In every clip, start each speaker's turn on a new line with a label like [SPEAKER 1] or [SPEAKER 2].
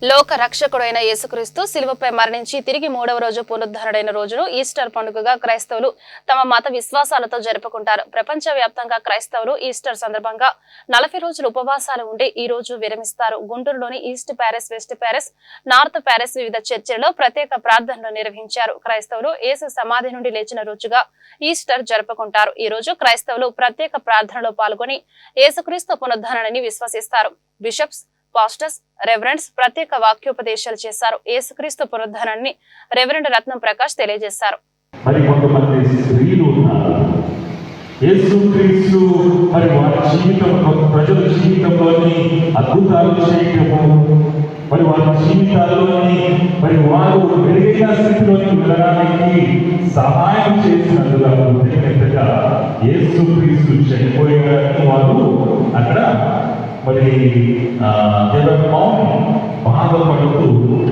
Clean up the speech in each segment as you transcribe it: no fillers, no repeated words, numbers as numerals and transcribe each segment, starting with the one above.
[SPEAKER 1] లోక రక్షకుడైన యేసుక్రీస్తు శిలువపై మరణించి తిరిగి మూడవ రోజు పునరుద్ధరణైన రోజును ఈస్టర్ పండుగగా క్రైస్తవులు తమ మత విశ్వాసాలతో జరుపుకుంటారు. ప్రపంచవ్యాప్తంగా క్రైస్తవులు ఈస్టర్ సందర్భంగా 40 రోజులు ఉపవాసాలు ఉండి ఈ రోజు విరమిస్తారు. గుంటూరులోని east Paris, west Paris, north Paris వివిధ చర్చిలలో ప్రత్యేక ప్రార్థనలు నిర్వహించారు. క్రైస్తవులు యేసు సమాధి నుండి లేచిన రోజుగా ఈస్టర్ జరుపుకుంటారు. ఈ రోజు క్రైస్తవులు ప్రత్యేక ప్రార్థనలో పాల్గొని యేసుక్రీస్తు పునరుద్ధరణని విశ్వసిస్తారు. బిషప్స్, పాస్టర్స్, రెవరెండ్స్ ప్రత్యేక వాక్యోపదేశాలు చేశారు. యేసుక్రీస్తు పునరుద్ధరణని రెవరెండ్ రత్నం ప్రకాష్ తెలియజేశారు.
[SPEAKER 2] మరి కొంతమంది స్త్రీలు ఉన్నారు. యేసుక్రీస్తు మరి వారి జీవితంలో, ప్రజల జీవితంలోని అద్భుతాలు చేయటము, మరి వారి జీవితాల్లోని మరి వారు మెరుగైన స్థితిలోకి వెళ్ళడానికి సహాయం చేసినందుగా కృతజ్ఞతగా యేసుక్రీస్తు చనిపోయాడని వారు అక్కడ మరి బాధపడుతూ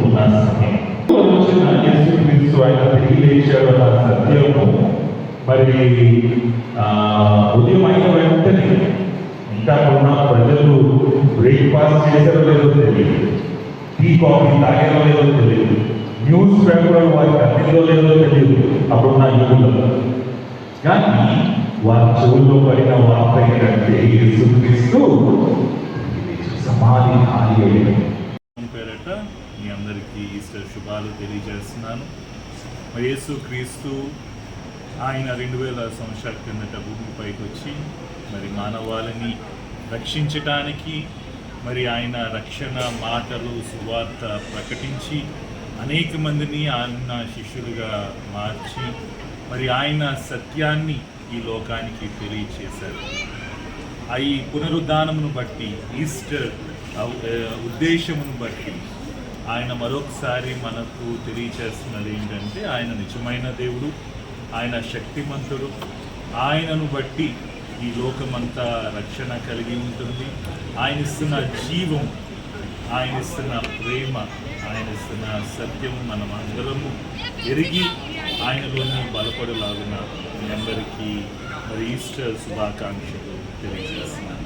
[SPEAKER 2] ఉన్న సమయం వచ్చిన యేసుక్రీస్తు ఆయన తిరిగి లేచాడు అన్న సత్యము మరి ఉదయం అయిన వెంటనే ఇంకా ఉన్న ప్రజలు బ్రేక్ఫాస్ట్ చేశారో లేదో తెలియదు, టీ కాఫీ తాగారో లేదో తెలియదు, న్యూస్ పేపర్ వారికి అందిందో లేదో తెలియదు అప్పుడున్న యువకులు. కానీ వారి చెవుల్లో పడిన వార్త ఏంటంటే యేసుక్రీస్తు సమాధి ఖాళీ
[SPEAKER 3] పేరట మీ అందరికీ ఈస్టర్ శుభాలు తెలియజేస్తున్నాను. మరి యేసుక్రీస్తు ఆయన 2000 సంవత్సరాల కిందట భూమిపైకి వచ్చి మరి మానవాళిని రక్షించటానికి మరి ఆయన రక్షణ మాటలు సువార్త ప్రకటించి అనేక మందిని ఆయన శిష్యులుగా మార్చి మరి ఆయన సత్యాన్ని ఈ లోకానికి తెలియచేశారు. ఈ పునరుద్ధానమును బట్టి, ఈస్టర్ ఉద్దేశమును బట్టి ఆయన మరొకసారి మనకు తెలియచేస్తున్నది ఏంటంటే ఆయన నిజమైన దేవుడు, ఆయన శక్తిమంతుడు. ఆయనను బట్టి ఈ లోకమంతా రక్షణ కలిగి ఉంటుంది. ఆయన ఇస్తున్న జీవం, ఆయన ఇస్తున్న ప్రేమ, ఆయన ఇస్తున్న సత్యం మనం అందరము ఎరిగి ఆయనలోని బలపడలాగున మీ అందరికీ మరి ఈస్టర్ శుభాకాంక్షలు తెలియజేస్తున్నాను.